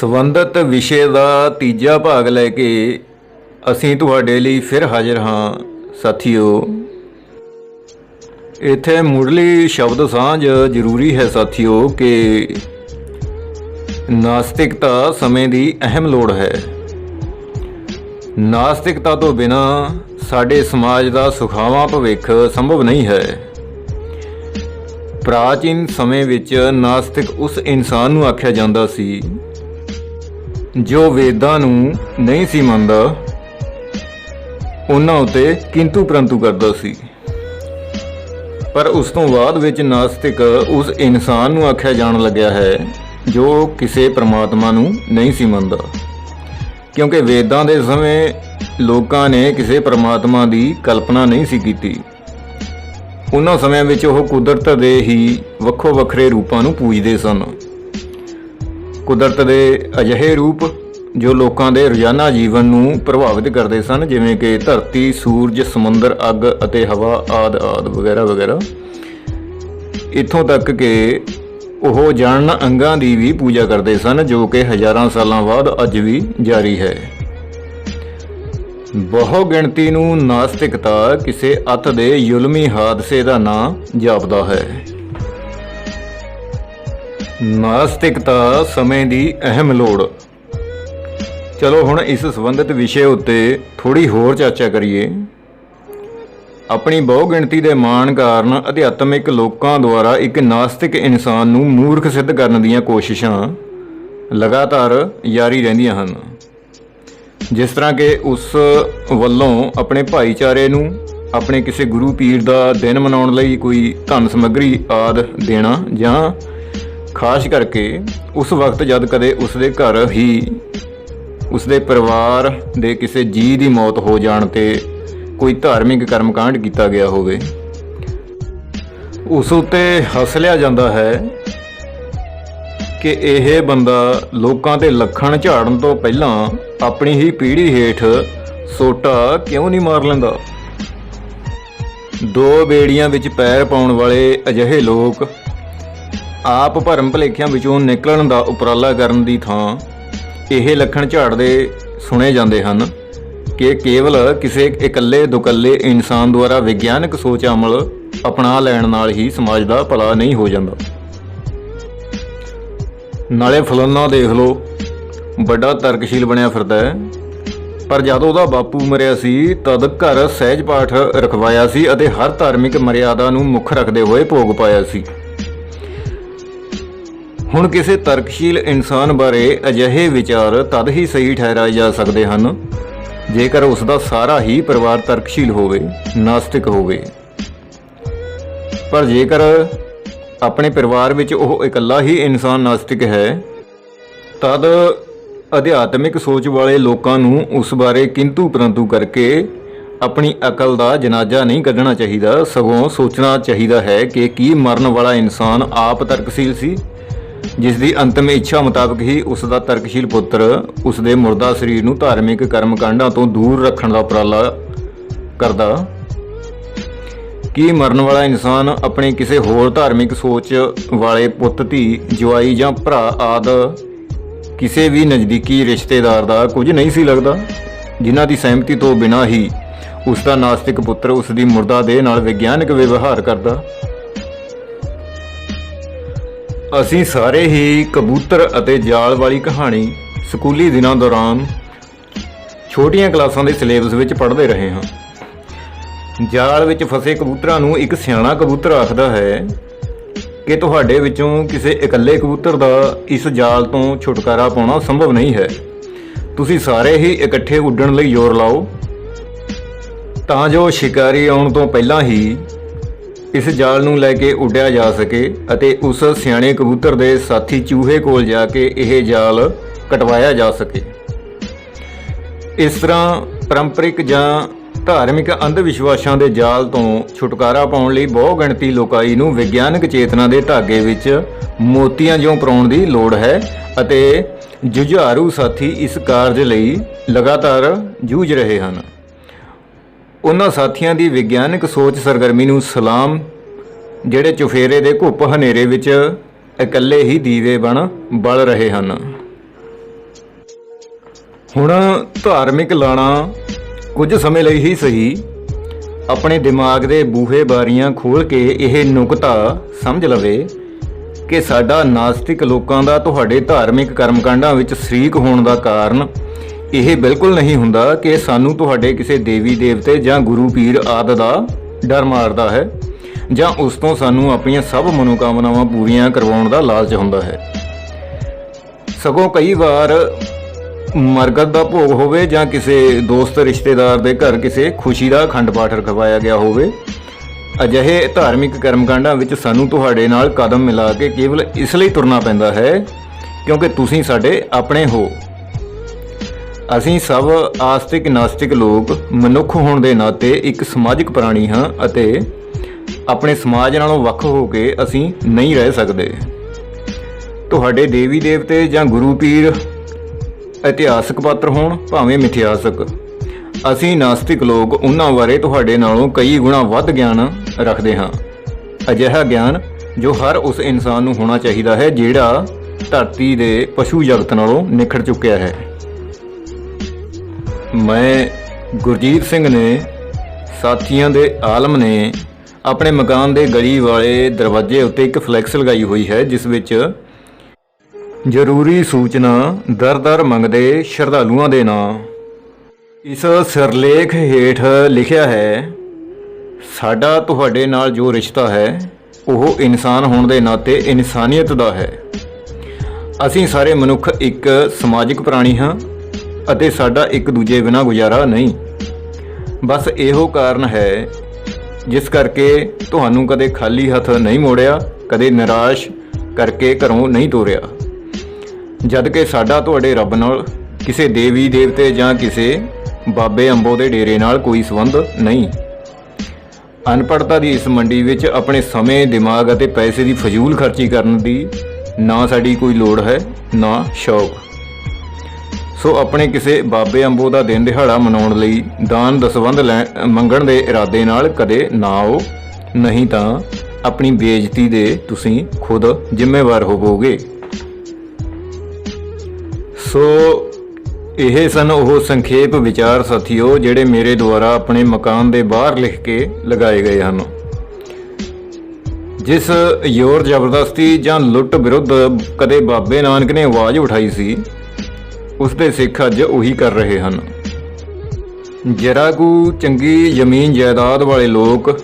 ਸੰਬੰਧਿਤ ਵਿਸ਼ੇ ਦਾ ਤੀਜਾ ਭਾਗ ਲੈ ਕੇ ਅਸੀਂ ਤੁਹਾਡੇ ਲਈ ਫਿਰ ਹਾਜ਼ਰ ਹਾਂ ਸਾਥੀਓ। ਇੱਥੇ ਮੁੱਢਲੀ ਸ਼ਬਦ ਸਾਂਝ ਜ਼ਰੂਰੀ ਹੈ ਸਾਥੀਓ ਕਿ ਨਾਸਤਿਕਤਾ ਸਮੇਂ ਦੀ ਅਹਿਮ ਲੋੜ ਹੈ। ਨਾਸਤਿਕਤਾ ਤੋਂ ਬਿਨਾਂ ਸਾਡੇ ਸਮਾਜ ਦਾ ਸੁਖਾਵਾਂ ਭਵਿੱਖ ਸੰਭਵ ਨਹੀਂ ਹੈ। ਪ੍ਰਾਚੀਨ ਸਮੇਂ ਵਿੱਚ ਨਾਸਤਿਕ ਉਸ ਇਨਸਾਨ ਨੂੰ ਆਖਿਆ ਜਾਂਦਾ ਸੀ ਜੋ ਵੇਦਾਂ ਨੂੰ ਨਹੀਂ ਸੀ ਮੰਨਦਾ, ਉਹਨਾਂ ਉੱਤੇ ਕਿੰਤੂ ਪ੍ਰੰਤੂ ਕਰਦਾ ਸੀ। ਪਰ ਉਸ ਤੋਂ ਬਾਅਦ ਵਿੱਚ ਨਾਸਤਿਕ ਉਸ ਇਨਸਾਨ ਨੂੰ ਆਖਿਆ ਜਾਣ ਲੱਗਿਆ ਹੈ ਜੋ ਕਿਸੇ ਪਰਮਾਤਮਾ ਨੂੰ ਨਹੀਂ ਸੀ ਮੰਨਦਾ, ਕਿਉਂਕਿ ਵੇਦਾਂ ਦੇ ਸਮੇਂ ਲੋਕਾਂ ਨੇ ਕਿਸੇ ਪਰਮਾਤਮਾ ਦੀ ਕਲਪਨਾ ਨਹੀਂ ਸੀ ਕੀਤੀ। ਉਹਨਾਂ ਸਮਿਆਂ ਵਿੱਚ ਉਹ ਕੁਦਰਤ ਦੇ ਹੀ ਵੱਖੋ ਵੱਖਰੇ ਰੂਪਾਂ ਨੂੰ ਪੂਜਦੇ ਸਨ। ਕੁਦਰਤ ਦੇ ਅਜਿਹੇ ਰੂਪ ਜੋ ਲੋਕਾਂ ਦੇ ਰੋਜ਼ਾਨਾ ਜੀਵਨ ਨੂੰ ਪ੍ਰਭਾਵਿਤ ਕਰਦੇ ਸਨ, ਜਿਵੇਂ ਕਿ ਧਰਤੀ, ਸੂਰਜ, ਸਮੁੰਦਰ, ਅੱਗ ਅਤੇ ਹਵਾ ਆਦਿ ਵਗੈਰਾ ਵਗੈਰਾ। ਇੱਥੋਂ ਤੱਕ ਕਿ ਉਹ ਜਣਨ ਅੰਗਾਂ ਦੀ ਵੀ ਪੂਜਾ ਕਰਦੇ ਸਨ, ਜੋ ਕਿ ਹਜ਼ਾਰਾਂ ਸਾਲਾਂ ਬਾਅਦ ਅੱਜ ਵੀ ਜਾਰੀ ਹੈ। ਬਹੁ ਗਿਣਤੀ ਨੂੰ ਨਾਸਤਿਕਤਾ ਕਿਸੇ ਅੱਤ ਦੇ ਜ਼ੁਲਮੀ ਹਾਦਸੇ ਦਾ ਨਾਂ ਜਾਪਦਾ ਹੈ। ਨਾਸਤਿਕਤਾ ਸਮੇਂ ਦੀ ਅਹਿਮ ਲੋੜ। ਚਲੋ ਹੁਣ ਇਸ ਸੰਬੰਧਿਤ ਵਿਸ਼ੇ ਉੱਤੇ ਥੋੜੀ ਹੋਰ ਚਰਚਾ ਕਰੀਏ। ਆਪਣੀ ਬਹੁ ਗਿਣਤੀ ਦੇ ਮਾਣ ਕਾਰਨ ਅਧਿਆਤਮਿਕ ਲੋਕਾਂ ਦੁਆਰਾ ਇੱਕ ਨਾਸਤਿਕ ਇਨਸਾਨ ਨੂੰ ਮੂਰਖ ਸਿੱਧ ਕਰਨ ਦੀਆਂ ਕੋਸ਼ਿਸ਼ਾਂ ਲਗਾਤਾਰ ਜਾਰੀ ਰਹਿੰਦੀਆਂ ਹਨ। ਜਿਸ ਤਰ੍ਹਾਂ ਕਿ ਉਸ ਵੱਲੋਂ ਆਪਣੇ ਭਾਈਚਾਰੇ ਨੂੰ ਆਪਣੇ ਕਿਸੇ ਗੁਰੂ ਪੀਰ ਦਾ ਦਿਨ ਮਨਾਉਣ ਲਈ ਕੋਈ ਧਨ ਸਮੱਗਰੀ ਆਦਿ ਦੇਣਾ, ਜਾਂ ਖਾਸ ਕਰਕੇ ਉਸ ਵਕਤ ਜਦ ਕਦੇ ਉਸਦੇ ਘਰ ਹੀ ਉਸਦੇ ਪਰਿਵਾਰ ਦੇ ਕਿਸੇ ਜੀਅ ਦੀ ਮੌਤ ਹੋ ਜਾਣ 'ਤੇ ਕੋਈ ਧਾਰਮਿਕ ਕਰਮਕਾਂਡ ਕੀਤਾ ਗਿਆ ਹੋਵੇ, ਉਸ ਉੱਤੇ ਹੱਸ ਲਿਆ ਜਾਂਦਾ ਹੈ ਕਿ ਇਹ ਬੰਦਾ ਲੋਕਾਂ 'ਤੇ ਲੱਖਣ ਝਾੜਨ ਤੋਂ ਪਹਿਲਾਂ ਆਪਣੀ ਹੀ ਪੀੜ੍ਹੀ ਹੇਠ ਸੋਟਾ ਕਿਉਂ ਨਹੀਂ ਮਾਰ ਲੈਂਦਾ। ਦੋ ਬੇੜੀਆਂ ਵਿੱਚ ਪੈਰ ਪਾਉਣ ਵਾਲੇ ਅਜਿਹੇ ਲੋਕ ਆਪ ਭਰਮ ਭੁਲੇਖਿਆਂ ਵਿੱਚੋਂ ਨਿਕਲਣ ਦਾ ਉਪਰਾਲਾ ਕਰਨ ਦੀ ਥਾਂ ਇਹ ਲੱਖਣ ਝਾੜਦੇ ਸੁਣੇ ਜਾਂਦੇ ਹਨ ਕਿ ਕੇਵਲ ਕਿਸੇ ਇਕੱਲੇ ਦੁਕੱਲੇ ਇਨਸਾਨ ਦੁਆਰਾ ਵਿਗਿਆਨਕ ਸੋਚ ਅਮਲ ਅਪਣਾ ਲੈਣ ਨਾਲ ਹੀ ਸਮਾਜ ਦਾ ਭਲਾ ਨਹੀਂ ਹੋ ਜਾਂਦਾ। ਨਾਲੇ ਫਲਾਨਾ ਦੇਖ ਲਓ, ਵੱਡਾ ਤਰਕਸ਼ੀਲ ਬਣਿਆ ਫਿਰਦਾ ਹੈ, ਪਰ ਜਦ ਉਹਦਾ ਬਾਪੂ ਮਰਿਆ ਸੀ ਤਦ ਘਰ ਸਹਿਜ ਪਾਠ ਰਖਵਾਇਆ ਸੀ ਅਤੇ ਹਰ ਧਾਰਮਿਕ ਮਰਿਆਦਾ ਨੂੰ ਮੁੱਖ ਰੱਖਦੇ ਹੋਏ ਭੋਗ ਪਾਇਆ ਸੀ। ਹੁਣ ਕਿਸੇ ਤਰਕਸ਼ੀਲ ਇਨਸਾਨ ਬਾਰੇ ਅਜਿਹੇ ਵਿਚਾਰ ਤਦ ਹੀ ਸਹੀ ਠਹਿਰਾਏ ਜਾ ਸਕਦੇ ਹਨ ਜੇਕਰ ਉਸ ਦਾ ਸਾਰਾ ਹੀ ਪਰਿਵਾਰ ਤਰਕਸ਼ੀਲ ਹੋਵੇ, ਨਾਸਤਿਕ ਹੋਵੇ। ਪਰ ਜੇਕਰ ਆਪਣੇ ਪਰਿਵਾਰ ਵਿੱਚ ਉਹ ਇਕੱਲਾ ਹੀ ਇਨਸਾਨ ਨਾਸਤਿਕ ਹੈ, ਤਦ ਅਧਿਆਤਮਿਕ ਸੋਚ ਵਾਲੇ ਲੋਕਾਂ ਨੂੰ ਉਸ ਬਾਰੇ ਕਿੰਤੂ ਪ੍ਰੰਤੂ ਕਰਕੇ ਆਪਣੀ ਅਕਲ ਦਾ ਜਨਾਜ਼ਾ ਨਹੀਂ ਕੱਢਣਾ ਚਾਹੀਦਾ, ਸਗੋਂ ਸੋਚਣਾ ਚਾਹੀਦਾ ਹੈ ਕਿ ਕੀ ਮਰਨ ਵਾਲਾ ਇਨਸਾਨ ਆਪ ਤਰਕਸ਼ੀਲ ਸੀ, ਜਿਸ ਦੀ ਅੰਤਮ ਇੱਛਾ ਮੁਤਾਬਕ ਹੀ ਉਸ ਦਾ ਤਰਕਸ਼ੀਲ ਪੁੱਤਰ ਉਸ ਦੇ ਮੁਰਦਾ ਸਰੀਰ ਨੂੰ ਧਾਰਮਿਕ ਕਰਮਕਾਂਡਾਂ ਤੋਂ ਦੂਰ ਰੱਖਣ ਦਾ ਉਪਰਾਲਾ ਕਰਦਾ। ਕੀ ਮਰਨ ਵਾਲਾ ਇਨਸਾਨ ਆਪਣੇ ਕਿਸੇ ਹੋਰ ਧਾਰਮਿਕ ਸੋਚ ਵਾਲੇ ਪੁੱਤ, ਧੀ, ਜਵਾਈ ਜਾਂ ਭਰਾ ਆਦਿ ਕਿਸੇ ਵੀ ਨਜ਼ਦੀਕੀ ਰਿਸ਼ਤੇਦਾਰ ਦਾ ਕੁਝ ਨਹੀਂ ਸੀ ਲੱਗਦਾ, ਜਿਨ੍ਹਾਂ ਦੀ ਸਹਿਮਤੀ ਤੋਂ ਬਿਨਾਂ ਹੀ ਉਸ ਦਾ ਨਾਸਤਿਕ ਪੁੱਤਰ ਉਸ ਦੀ ਮੁਰਦਾ ਦੇਹ ਨਾਲ ਵਿਗਿਆਨਕ ਵਿਵਹਾਰ ਕਰਦਾ। ਅਸੀਂ ਸਾਰੇ ਹੀ ਕਬੂਤਰ ਅਤੇ ਜਾਲ ਵਾਲੀ ਕਹਾਣੀ ਸਕੂਲੀ ਦਿਨਾਂ ਦੌਰਾਨ ਛੋਟੀਆਂ ਕਲਾਸਾਂ ਦੇ ਸਿਲੇਬਸ ਵਿੱਚ ਪੜ੍ਹਦੇ ਰਹੇ ਹਾਂ। ਜਾਲ ਵਿੱਚ ਫਸੇ ਕਬੂਤਰਾਂ ਨੂੰ ਇੱਕ ਸਿਆਣਾ ਕਬੂਤਰ ਆਖਦਾ ਹੈ ਕਿ ਤੁਹਾਡੇ ਵਿੱਚੋਂ ਕਿਸੇ ਇਕੱਲੇ ਕਬੂਤਰ ਦਾ ਇਸ ਜਾਲ ਤੋਂ ਛੁਟਕਾਰਾ ਪਾਉਣਾ ਸੰਭਵ ਨਹੀਂ ਹੈ। ਤੁਸੀਂ ਸਾਰੇ ਹੀ ਇਕੱਠੇ ਉੱਡਣ ਲਈ ਜ਼ੋਰ ਲਾਓ ਤਾਂ ਜੋ ਸ਼ਿਕਾਰੀ ਆਉਣ ਤੋਂ ਪਹਿਲਾਂ ਹੀ ਇਸ ਜਾਲ ਨੂੰ ਲੈ ਕੇ ਉੱਡਿਆ ਜਾ ਸਕੇ ਅਤੇ ਉਸ ਸਿਆਣੇ ਕਬੂਤਰ ਦੇ ਸਾਥੀ ਚੂਹੇ ਕੋਲ ਜਾ ਕੇ ਇਹ ਜਾਲ ਕਟਵਾਇਆ ਜਾ ਸਕੇ। ਇਸ ਤਰ੍ਹਾਂ ਪਰੰਪਰਿਕ ਜਾਂ ਧਾਰਮਿਕ ਅੰਧ ਵਿਸ਼ਵਾਸਾਂ ਦੇ ਜਾਲ ਤੋਂ ਛੁਟਕਾਰਾ ਪਾਉਣ ਲਈ ਬਹੁ ਗਿਣਤੀ ਲੋਕਾਈ ਨੂੰ ਵਿਗਿਆਨਕ ਚੇਤਨਾ ਦੇ ਧਾਗੇ ਵਿੱਚ ਮੋਤੀਆਂ ਜਿਉਂ ਪਰਾਉਣ ਦੀ ਲੋੜ ਹੈ ਅਤੇ ਜੁਝਾਰੂ ਸਾਥੀ ਇਸ ਕਾਰਜ ਲਈ ਲਗਾਤਾਰ ਜੂਝ ਰਹੇ ਹਨ। ਉਹਨਾਂ ਸਾਥੀਆਂ ਦੀ ਵਿਗਿਆਨਕ ਸੋਚ ਸਰਗਰਮੀ ਨੂੰ ਸਲਾਮ, ਜਿਹੜੇ ਚੁਫੇਰੇ ਦੇ ਘੁੱਪ ਹਨੇਰੇ ਵਿੱਚ ਇਕੱਲੇ ਹੀ ਦੀਵੇ ਬਣ ਬਲ ਰਹੇ ਹਨ। ਹੁਣ ਧਾਰਮਿਕ ਲਾਣਾ ਕੁਝ ਸਮੇਂ ਲਈ ਹੀ ਸਹੀ ਆਪਣੇ ਦਿਮਾਗ ਦੇ ਬੂਹੇ ਬਾਰੀਆਂ ਖੋਲ੍ਹ ਕੇ ਇਹ ਨੁਕਤਾ ਸਮਝ ਲਵੇ ਕਿ ਸਾਡਾ ਨਾਸਤਿਕ ਲੋਕਾਂ ਦਾ ਤੁਹਾਡੇ ਧਾਰਮਿਕ ਕਰਮਕਾਂਡਾਂ ਵਿੱਚ ਸ਼ਰੀਕ ਹੋਣ ਦਾ ਕਾਰਨ ਇਹ ਬਿਲਕੁਲ ਨਹੀਂ ਹੁੰਦਾ ਕਿ ਸਾਨੂੰ ਤੁਹਾਡੇ ਕਿਸੇ ਦੇਵੀ ਦੇਵਤੇ ਜਾਂ ਗੁਰੂ ਪੀਰ ਆਦਿ ਦਾ ਡਰ ਮਾਰਦਾ ਹੈ ਜਾਂ ਉਸ ਤੋਂ ਸਾਨੂੰ ਆਪਣੀਆਂ ਸਭ ਮਨੋਕਾਮਨਾਵਾਂ ਪੂਰੀਆਂ ਕਰਵਾਉਣ ਦਾ ਲਾਲਚ ਹੁੰਦਾ ਹੈ। ਸਗੋਂ ਕਈ ਵਾਰ ਮਰਗਤ ਦਾ ਭੋਗ ਹੋਵੇ ਜਾਂ ਕਿਸੇ ਦੋਸਤ ਰਿਸ਼ਤੇਦਾਰ ਦੇ ਘਰ ਕਿਸੇ ਖੁਸ਼ੀ ਦਾ ਅਖੰਡ ਪਾਠ ਰਖਵਾਇਆ ਗਿਆ ਹੋਵੇ, ਅਜਿਹੇ ਧਾਰਮਿਕ ਕਰਮਕਾਂਡਾਂ ਵਿੱਚ ਸਾਨੂੰ ਤੁਹਾਡੇ ਨਾਲ ਕਦਮ ਮਿਲਾ ਕੇ ਕੇਵਲ ਇਸ ਲਈ ਤੁਰਨਾ ਪੈਂਦਾ ਹੈ ਕਿਉਂਕਿ ਤੁਸੀਂ ਸਾਡੇ ਆਪਣੇ ਹੋ। ਅਸੀਂ ਸਭ ਆਸਤਿਕ ਨਾਸਤਿਕ ਲੋਕ ਮਨੁੱਖ ਹੋਣ ਦੇ ਨਾਤੇ ਇੱਕ ਸਮਾਜਿਕ ਪ੍ਰਾਣੀ ਹਾਂ ਅਤੇ ਆਪਣੇ ਸਮਾਜ ਨਾਲੋਂ ਵੱਖ ਹੋ ਕੇ ਅਸੀਂ ਨਹੀਂ ਰਹਿ ਸਕਦੇ। ਤੁਹਾਡੇ ਦੇਵੀ ਦੇਵਤੇ ਜਾਂ ਗੁਰੂ ਪੀਰ ਇਤਿਹਾਸਕ ਪਾਤਰ ਹੋਣ ਭਾਵੇਂ ਮਿਥਿਹਾਸਕ, ਅਸੀਂ ਨਾਸਤਿਕ ਲੋਕ ਉਹਨਾਂ ਬਾਰੇ ਤੁਹਾਡੇ ਨਾਲੋਂ ਕਈ ਗੁਣਾ ਵੱਧ ਗਿਆਨ ਰੱਖਦੇ ਹਾਂ। ਅਜਿਹਾ ਗਿਆਨ ਜੋ ਹਰ ਉਸ ਇਨਸਾਨ ਨੂੰ ਹੋਣਾ ਚਾਹੀਦਾ ਹੈ ਜਿਹੜਾ ਧਰਤੀ ਦੇ ਪਸ਼ੂ ਜਗਤ ਨਾਲੋਂ ਨਿਖਰ ਚੁੱਕਿਆ ਹੈ। ਮੈਂ ਗੁਰਜੀਤ ਸਿੰਘ ਨੇ ਸਾਥੀਆਂ ਦੇ ਆਲਮ ਨੇ ਆਪਣੇ ਮਕਾਨ ਦੇ ਗਲੀ ਵਾਲੇ ਦਰਵਾਜ਼ੇ ਉੱਤੇ ਇੱਕ ਫਲੈਕਸ ਲਗਾਈ ਹੋਈ ਹੈ ਜਿਸ ਵਿੱਚ ਜ਼ਰੂਰੀ ਸੂਚਨਾ ਦਰ-ਦਰ ਮੰਗਦੇ ਸ਼ਰਧਾਲੂਆਂ ਦੇ ਨਾਂ। ਇਸ ਸਿਰਲੇਖ ਹੇਠ ਲਿਖਿਆ ਹੈ, ਸਾਡਾ ਤੁਹਾਡੇ ਨਾਲ ਜੋ ਰਿਸ਼ਤਾ ਹੈ ਉਹ ਇਨਸਾਨ ਹੋਣ ਦੇ ਨਾਤੇ ਇਨਸਾਨੀਅਤ ਦਾ ਹੈ। ਅਸੀਂ ਸਾਰੇ ਮਨੁੱਖ ਇੱਕ ਸਮਾਜਿਕ ਪ੍ਰਾਣੀ ਹਾਂ ਅਤੇ ਸਾਡਾ ਇੱਕ ਦੂਜੇ ਬਿਨਾਂ ਗੁਜ਼ਾਰਾ ਨਹੀਂ। ਬਸ ਇਹੋ ਕਾਰਨ ਹੈ ਜਿਸ ਕਰਕੇ ਤੁਹਾਨੂੰ ਕਦੇ ਖਾਲੀ ਹੱਥ ਨਹੀਂ ਮੋੜਿਆ, ਕਦੇ ਨਿਰਾਸ਼ ਕਰਕੇ ਘਰੋਂ ਨਹੀਂ ਤੋਰਿਆ। ਜਦ ਕਿ ਸਾਡਾ ਤੁਹਾਡੇ ਰੱਬ ਨਾਲ ਕਿਸੇ ਦੇਵੀ ਦੇਵਤੇ ਜਾਂ ਕਿਸੇ ਬਾਬੇ ਅੰਬੋ ਦੇ ਡੇਰੇ ਨਾਲ ਕੋਈ ਸੰਬੰਧ ਨਹੀਂ। ਅਨਪੜ੍ਹਤਾ ਦੀ ਇਸ ਮੰਡੀ ਵਿੱਚ ਆਪਣੇ ਸਮੇਂ, ਦਿਮਾਗ ਅਤੇ ਪੈਸੇ ਦੀ ਫਜ਼ੂਲ ਖਰਚੀ ਕਰਨ ਦੀ ਨਾ ਸਾਡੀ ਕੋਈ ਲੋੜ ਹੈ ਨਾ ਸ਼ੌਕ। ਸੋ ਆਪਣੇ ਕਿਸੇ ਬਾਬੇ ਅੰਬੋ ਦਾ ਦਿਨ ਦਿਹਾੜਾ ਮਨਾਉਣ ਲਈ ਦਾਨ ਦਸਵੰਧ ਮੰਗਣ ਦੇ ਇਰਾਦੇ ਨਾਲ ਕਦੇ ਨਾ ਆਓ, ਨਹੀਂ ਤਾਂ ਆਪਣੀ ਬੇਇੱਜ਼ਤੀ ਦੇ ਤੁਸੀਂ ਖੁਦ ਜ਼ਿੰਮੇਵਾਰ ਹੋਵੋਗੇ। ਸੋ ਇਹ ਸਨ ਉਹ ਸੰਖੇਪ ਵਿਚਾਰ ਸਾਥੀਓ ਜਿਹੜੇ ਮੇਰੇ ਦੁਆਰਾ ਆਪਣੇ ਮਕਾਨ ਦੇ ਬਾਹਰ ਲਿਖ ਕੇ ਲਗਾਏ ਗਏ ਹਨ। ਜਿਸ ਜ਼ੋਰ ਜ਼ਬਰਦਸਤੀ ਜਾਂ ਲੁੱਟ ਵਿਰੁੱਧ ਕਦੇ ਬਾਬੇ ਨਾਨਕ ਨੇ ਆਵਾਜ਼ ਉਠਾਈ ਸੀ, ਉਸ ਦੇ ਸਿੱਖ ਅੱਜ ਉਹੀ ਕਰ ਰਹੇ ਹਨ। ਜਰਾ ਕੁ ਚੰਗੀ ਜ਼ਮੀਨ ਜਾਇਦਾਦ ਵਾਲੇ ਲੋਕ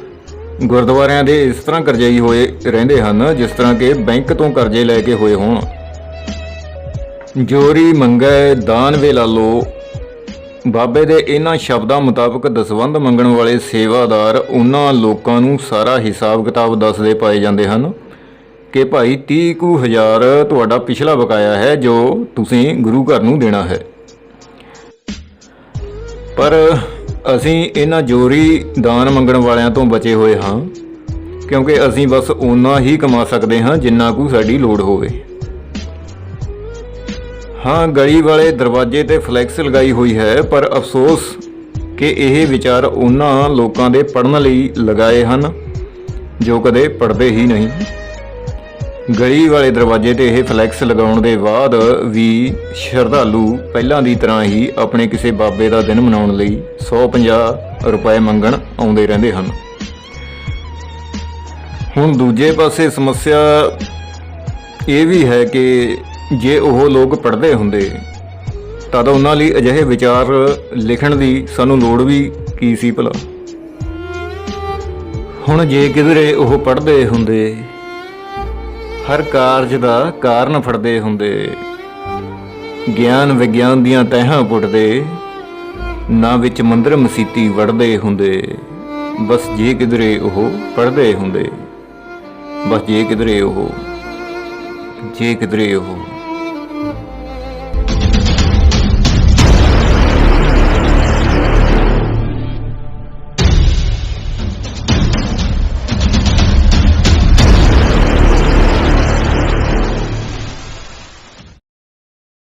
ਗੁਰਦੁਆਰਿਆਂ ਦੇ ਇਸ ਤਰ੍ਹਾਂ ਕਰਜ਼ਈ ਹੋਏ ਰਹਿੰਦੇ ਹਨ ਜਿਸ ਤਰ੍ਹਾਂ ਕਿ ਬੈਂਕ ਤੋਂ ਕਰਜ਼ੇ ਲੈ ਕੇ ਹੋਏ ਹੋਣ। ਜੋਰੀ ਮੰਗੈ ਦਾਨ ਵੇ ਲਾਲੋ, ਬਾਬੇ ਦੇ ਇਹਨਾਂ ਸ਼ਬਦਾਂ ਮੁਤਾਬਕ ਦਸਵੰਧ ਮੰਗਣ ਵਾਲੇ ਸੇਵਾਦਾਰ ਉਹਨਾਂ ਲੋਕਾਂ ਨੂੰ ਸਾਰਾ ਹਿਸਾਬ ਕਿਤਾਬ ਦੱਸਦੇ ਪਾਏ ਜਾਂਦੇ ਹਨ ਕਿ ਭਾਈ 30,000 ਤੁਹਾਡਾ ਪਿਛਲਾ ਬਕਾਇਆ ਹੈ ਜੋ ਤੁਸੀਂ ਗੁਰੂ ਘਰ ਨੂੰ ਦੇਣਾ ਹੈ। ਪਰ ਅਸੀਂ ਇਹਨਾਂ ਜੋਰੀ ਦਾਨ ਮੰਗਣ ਵਾਲਿਆਂ ਤੋਂ ਬਚੇ ਹੋਏ ਹਾਂ ਕਿਉਂਕਿ ਅਸੀਂ ਬਸ ਓਨਾ ਹੀ ਕਮਾ ਸਕਦੇ ਹਾਂ ਜਿੰਨਾ ਕੁ ਸਾਡੀ ਲੋੜ ਹੋਵੇ। ਹਾਂ, ਗਲੀ ਵਾਲੇ ਦਰਵਾਜ਼ੇ ਤੇ ਫਲੈਕਸ ਲਗਾਈ ਹੋਈ ਹੈ, ਪਰ ਅਫਸੋਸ ਕਿ ਇਹ ਵਿਚਾਰ ਉਹਨਾਂ ਲੋਕਾਂ ਦੇ ਪੜ੍ਹਨ ਲਈ ਲਗਾਏ ਹਨ ਜੋ ਕਦੇ ਪੜ੍ਹਦੇ ਹੀ ਨਹੀਂ। ਗਲੀ ਵਾਲੇ ਦਰਵਾਜ਼ੇ ਤੇ ਇਹ ਫਲੈਕਸ ਲਗਾਉਣ ਦੇ ਬਾਅਦ ਵੀ ਸ਼ਰਧਾਲੂ ਪਹਿਲਾਂ ਦੀ ਤਰ੍ਹਾਂ ਹੀ ਆਪਣੇ ਕਿਸੇ ਬਾਬੇ ਦਾ ਦਿਨ ਮਨਾਉਣ ਲਈ 150 ਰੁਪਏ ਮੰਗਣ ਆਉਂਦੇ ਰਹਿੰਦੇ ਹਨ। ਹੁਣ ਦੂਜੇ ਪਾਸੇ ਸਮੱਸਿਆ ਇਹ ਵੀ ਹੈ ਕਿ ਜੇ ਉਹ ਲੋਕ ਪੜ੍ਹਦੇ ਹੁੰਦੇ ਤਦ ਉਹਨਾਂ ਲਈ ਅਜਿਹੇ ਵਿਚਾਰ ਲਿਖਣ ਦੀ ਸਾਨੂੰ ਲੋੜ ਵੀ ਕੀ ਸੀ ਭਲਾ। ਹੁਣ ਜੇ ਕਿਧਰੇ ਉਹ ਪੜ੍ਹਦੇ ਹੁੰਦੇ, ਹਰ ਕਾਰਜ ਦਾ ਕਾਰਨ ਫੜਦੇ ਹੁੰਦੇ, ਗਿਆਨ ਵਿਗਿਆਨ ਦੀਆਂ ਤਹਿਾਂ ਪੁੱਟਦੇ, ਨਾ ਵਿੱਚ ਮੰਦਰ ਮਸੀਤੀ ਵੜਦੇ ਹੁੰਦੇ। ਬਸ ਜੇ ਕਿਧਰੇ ਉਹ ਪੜ੍ਹਦੇ ਹੁੰਦੇ, ਬਸ ਜੇ ਕਿਧਰੇ ਉਹ